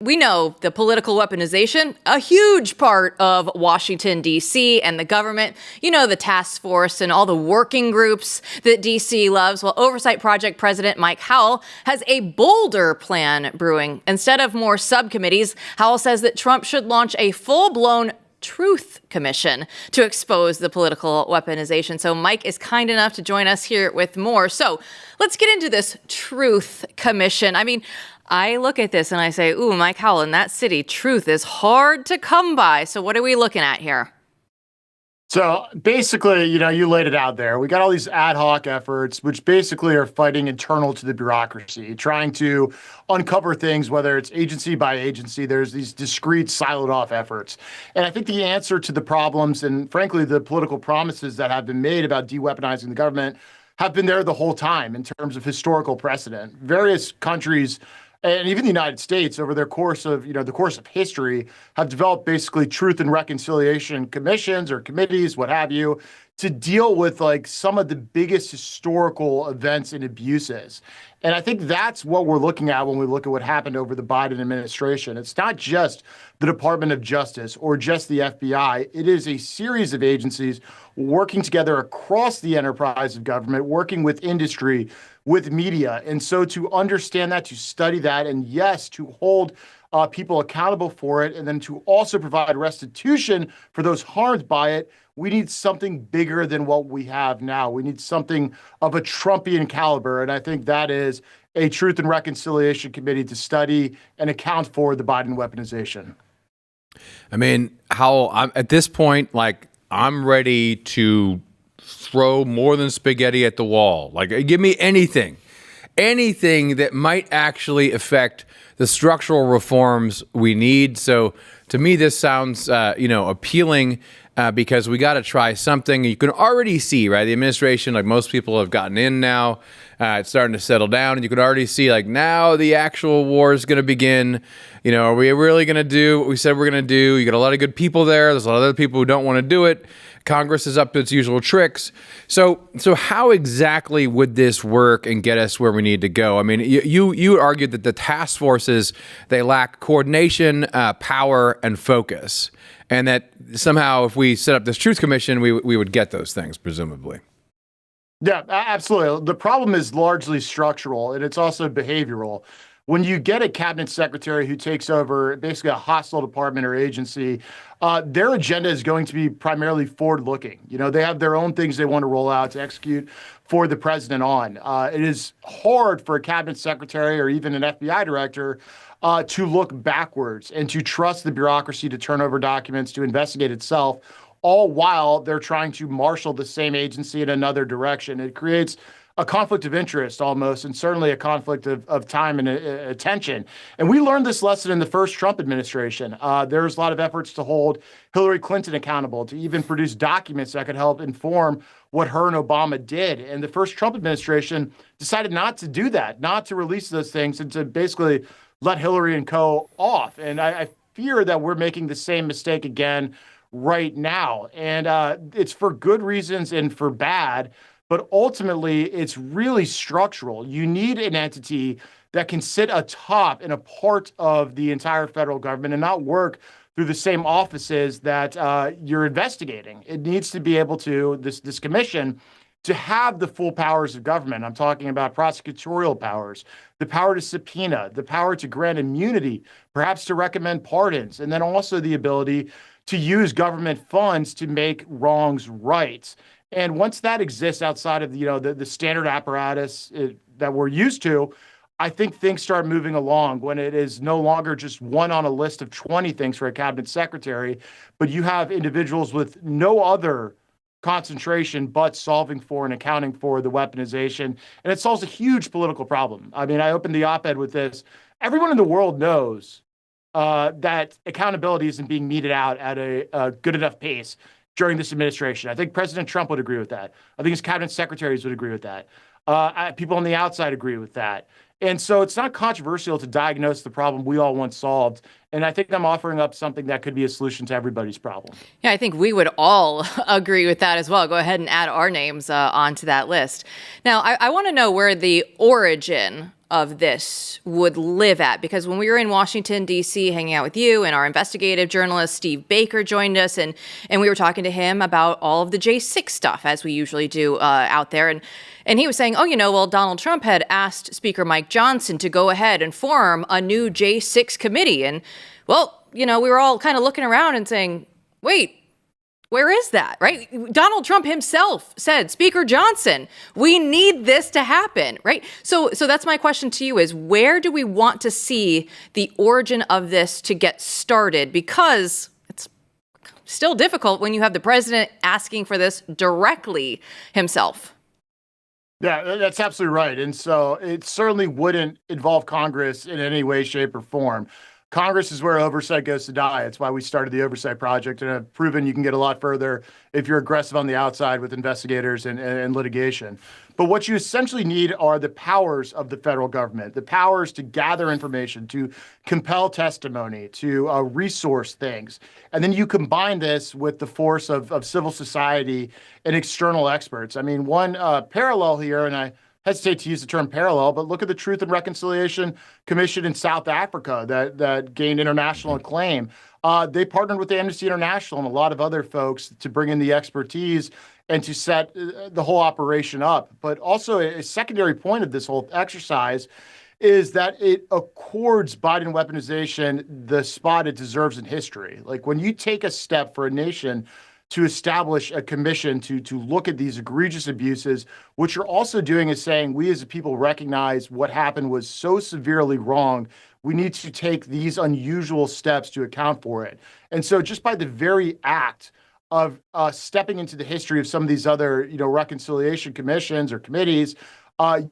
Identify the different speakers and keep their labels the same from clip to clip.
Speaker 1: We know the political weaponization, a huge part of Washington, D.C. and the government. You know, the task force and all the working groups that D.C. loves. Well, Oversight Project President Mike Howell has a bolder plan brewing. Instead of more subcommittees, Howell says that Trump should launch a full-blown Truth Commission to expose the political weaponization. So Mike is kind enough to join us here with more. So let's get into this Truth Commission. I mean, I look at this and I say, ooh, Mike Howell, in that city, truth is hard to come by. So what are we looking at here?
Speaker 2: So basically, you laid it out there. We got all these ad hoc efforts, which basically are fighting internal to the bureaucracy, trying to uncover things, whether it's agency by agency. There's these discrete, siloed off efforts. And I think the answer to the problems and, frankly, the political promises that have been made about de-weaponizing the government have been there the whole time in terms of historical precedent. Various countries and even the United States, over their course of, the course of history, have developed basically truth and reconciliation commissions or committees, what have you, to deal with like some of the biggest historical events and abuses. And I think that's what we're looking at when we look at what happened over the Biden administration. It's not just the Department of Justice or just the FBI. It is a series of agencies working together across the enterprise of government, working with industry, with media. And so to understand that, to study that, and yes, to hold people accountable for it, and then to also provide restitution for those harmed by it, we need something bigger than what we have now. We need something of a Trumpian caliber. And I think that is a Truth and Reconciliation Committee to study and account for the Biden weaponization.
Speaker 3: I mean, at this point, I'm ready to throw more than spaghetti at the wall. Give me anything that might actually affect the structural reforms we need. So to me, this sounds, appealing because we got to try something. You can already see, right? The administration, like most people, have gotten in now. It's starting to settle down, and you can already see, now the actual war is going to begin. Are we really going to do what we said we're going to do? You got a lot of good people there. There's a lot of other people who don't want to do it. Congress is up to its usual tricks. So how exactly would this work and get us where we need to go? I mean, you argued that the task forces, they lack coordination, power, and focus, and that somehow if we set up this Truth Commission, we would get those things, presumably.
Speaker 2: Yeah, absolutely. The problem is largely structural, and it's also behavioral. When you get a cabinet secretary who takes over basically a hostile department or agency, their agenda is going to be primarily forward-looking. They have their own things they want to roll out to execute for the president on. It is hard for a cabinet secretary or even an FBI director to look backwards and to trust the bureaucracy to turn over documents, to investigate itself, all while they're trying to marshal the same agency in another direction. It creates a conflict of interest almost, and certainly a conflict of time and attention. And we learned this lesson in the first Trump administration. There's a lot of efforts to hold Hillary Clinton accountable, to even produce documents that could help inform what her and Obama did. And the first Trump administration decided not to do that, not to release those things, and to basically let Hillary and co. off. And I fear that we're making the same mistake again right now. And it's for good reasons and for bad. But ultimately, it's really structural. You need an entity that can sit atop and a part of the entire federal government and not work through the same offices that you're investigating. It needs to be able to, this commission, to have the full powers of government. I'm talking about prosecutorial powers, the power to subpoena, the power to grant immunity, perhaps to recommend pardons, and then also the ability to use government funds to make wrongs right. And once that exists outside of the standard apparatus that we're used to, I think things start moving along when it is no longer just one on a list of 20 things for a cabinet secretary, but you have individuals with no other concentration but solving for and accounting for the weaponization. And it solves a huge political problem. I mean, I opened the op-ed with this. Everyone in the world knows that accountability isn't being meted out at a good enough pace during this administration. I think President Trump would agree with that. I think his cabinet secretaries would agree with that. People on the outside agree with that. And so it's not controversial to diagnose the problem we all once solved And I think I'm offering up something that could be a solution to everybody's problem.
Speaker 1: Yeah, I think we would all agree with that as well. Go ahead and add our names onto that list. Now, I want to know where the origin of this would live at, because when we were in Washington, D.C., hanging out with you and our investigative journalist, Steve Baker, joined us, and we were talking to him about all of the J6 stuff, as we usually do out there. And he was saying, well, Donald Trump had asked Speaker Mike Johnson to go ahead and form a new J6 committee. And, well, we were all kind of looking around and saying, wait, where is that, right? Donald Trump himself said, Speaker Johnson, we need this to happen, right? So that's my question to you is, where do we want to see the origin of this to get started? Because it's still difficult when you have the president asking for this directly himself.
Speaker 2: Yeah, that's absolutely right. And so it certainly wouldn't involve Congress in any way, shape, or form. Congress is where oversight goes to die. It's why we started the Oversight Project, and have proven you can get a lot further if you're aggressive on the outside with investigators and litigation. But what you essentially need are the powers of the federal government, the powers to gather information, to compel testimony, to resource things. And then you combine this with the force of civil society and external experts. I mean, one parallel here, and I hesitate to use the term parallel, but look at the Truth and Reconciliation Commission in South Africa that gained international acclaim. They partnered with Amnesty International and a lot of other folks to bring in the expertise and to set the whole operation up. But also a secondary point of this whole exercise is that it accords Biden weaponization the spot it deserves in history. Like, when you take a step for a nation to establish a commission to look at these egregious abuses, what you're also doing is saying, we as a people recognize what happened was so severely wrong. We need to take these unusual steps to account for it. And so just by the very act of stepping into the history of some of these other, reconciliation commissions or committees,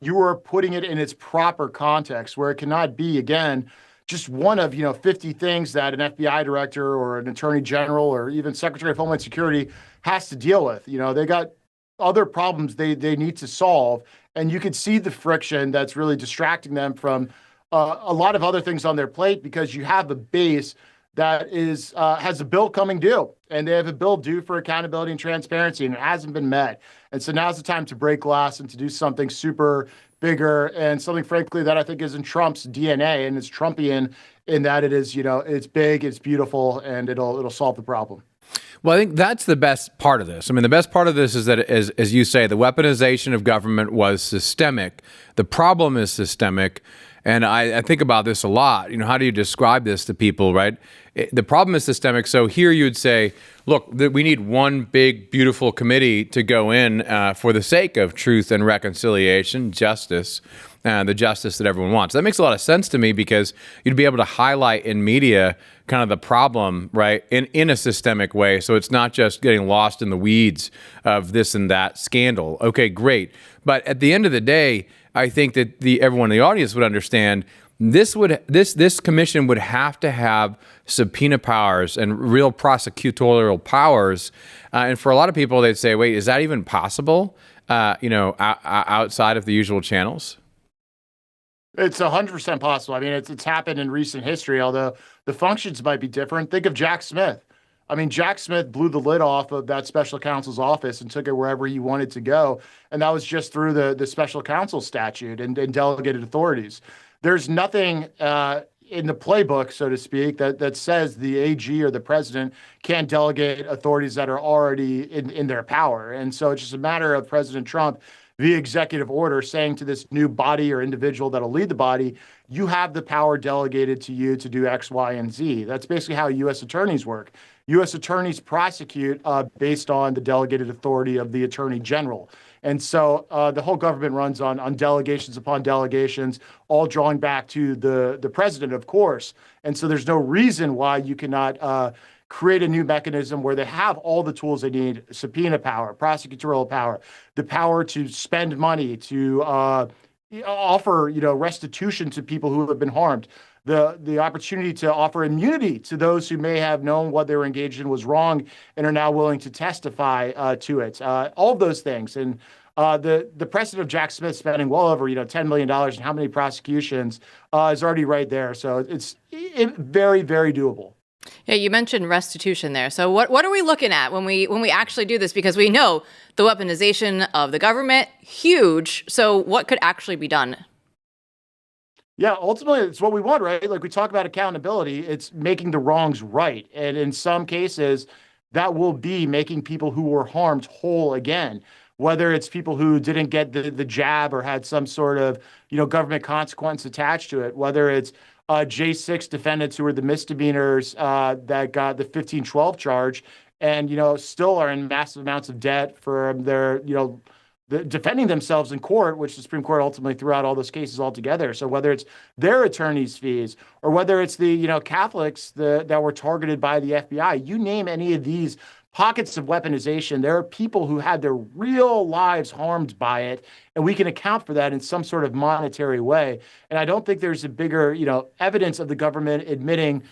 Speaker 2: you are putting it in its proper context, where it cannot be, again, just one of 50 things that an FBI director or an attorney general or even Secretary of Homeland Security has to deal with. They got other problems they need to solve, and you can see the friction that's really distracting them from a lot of other things on their plate, because you have a base that has a bill coming due, and they have a bill due for accountability and transparency, and it hasn't been met. And so now's the time to break glass and to do something super bigger, and something, frankly, that I think is in Trump's DNA, and it's Trumpian in that it is, it's big, it's beautiful, and it'll solve the problem.
Speaker 3: Well, I think that's the best part of this. I mean, the best part of this is that, as you say, the weaponization of government was systemic. The problem is systemic. And I think about this a lot. How do you describe this to people, right? The problem is systemic. So here you would say, look, we need one big, beautiful committee to go in for the sake of truth and reconciliation, justice, the justice that everyone wants. That makes a lot of sense to me, because you'd be able to highlight in media kind of the problem, right, in a systemic way. So it's not just getting lost in the weeds of this and that scandal. Okay, great. But at the end of the day, I think that everyone in the audience would understand this commission would have to have subpoena powers and real prosecutorial powers. And for a lot of people, they'd say, wait, is that even possible, outside of the usual channels?
Speaker 2: It's 100% possible. I mean, it's happened in recent history, although the functions might be different. Think of Jack Smith. I mean, Jack Smith blew the lid off of that special counsel's office and took it wherever he wanted to go. And that was just through the special counsel statute and delegated authorities. There's nothing in the playbook, so to speak, that says the AG or the president can't delegate authorities that are already in their power. And so it's just a matter of President Trump, via executive order, saying to this new body or individual that'll lead the body, you have the power delegated to you to do X, Y, and Z. That's basically how U.S. attorneys work. U.S. attorneys prosecute based on the delegated authority of the attorney general. And so the whole government runs on delegations upon delegations, all drawing back to the president, of course. And so there's no reason why you cannot create a new mechanism where they have all the tools they need: subpoena power, prosecutorial power, the power to spend money, to offer restitution to people who have been harmed, the opportunity to offer immunity to those who may have known what they were engaged in was wrong and are now willing to testify to it. All of those things. And The precedent of Jack Smith spending well over $10 million and how many prosecutions is already right there. So it's very, very doable.
Speaker 1: Yeah, you mentioned restitution there. So what are we looking at when we actually do this? Because we know the weaponization of the government, huge. So what could actually be done?
Speaker 2: Yeah, ultimately, it's what we want, right? Like we talk about accountability, it's making the wrongs right. And in some cases, that will be making people who were harmed whole again, whether it's people who didn't get the jab or had some sort of, government consequence attached to it, whether it's J6 defendants who were the misdemeanors that got the 1512 charge and, still are in massive amounts of debt for their, defending themselves in court, which the Supreme Court ultimately threw out all those cases altogether. So whether it's their attorney's fees or whether it's the, Catholics that were targeted by the FBI, you name any of these pockets of weaponization, there are people who had their real lives harmed by it, and we can account for that in some sort of monetary way. And I don't think there's a bigger, evidence of the government admitting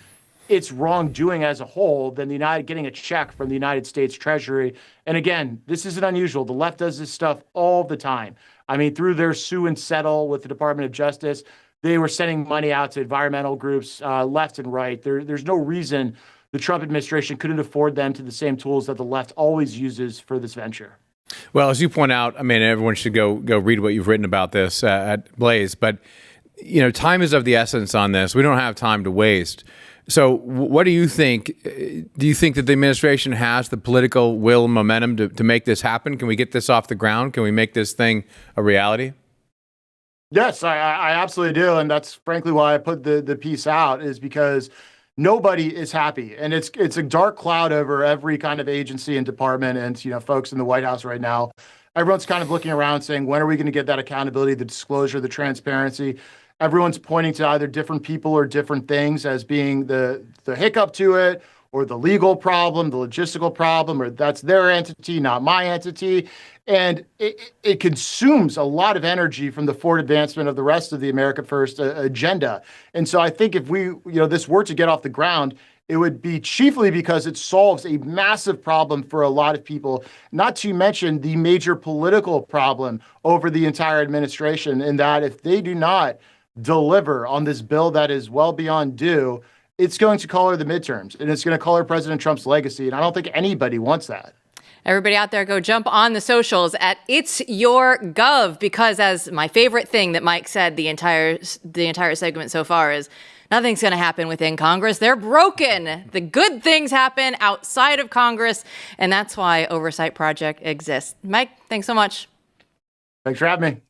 Speaker 2: its wrongdoing as a whole than getting a check from the United States Treasury. And again, this isn't unusual. The left does this stuff all the time. I mean, through their sue and settle with the Department of Justice, they were sending money out to environmental groups left and right. There's no reason the Trump administration couldn't afford them to the same tools that the left always uses for this venture.
Speaker 3: Well, as you point out, I mean, everyone should go read what you've written about this at Blaze. But, time is of the essence on this. We don't have time to waste. So what do you think? Do you think that the administration has the political will and momentum to make this happen? Can we get this off the ground? Can we make this thing a reality?
Speaker 2: Yes, I absolutely do. And that's frankly why I put the piece out, is because nobody is happy. And it's a dark cloud over every kind of agency and department and, folks in the White House right now. Everyone's kind of looking around saying, when are we going to get that accountability, the disclosure, the transparency? Everyone's pointing to either different people or different things as being the hiccup to it, or the legal problem, the logistical problem, or that's their entity, not my entity. And it consumes a lot of energy from the forward advancement of the rest of the America First agenda. And so I think if this were to get off the ground, it would be chiefly because it solves a massive problem for a lot of people, not to mention the major political problem over the entire administration, in that if they do not deliver on this bill that is well beyond due, it's going to color the midterms and it's going to color President Trump's legacy. And I don't think anybody wants that.
Speaker 1: Everybody out there, go jump on the socials at It's Your Gov, because as my favorite thing that Mike said the entire segment so far is, nothing's going to happen within Congress. They're broken. The good things happen outside of Congress, and that's why Oversight Project exists. Mike, thanks so much.
Speaker 2: Thanks for having me.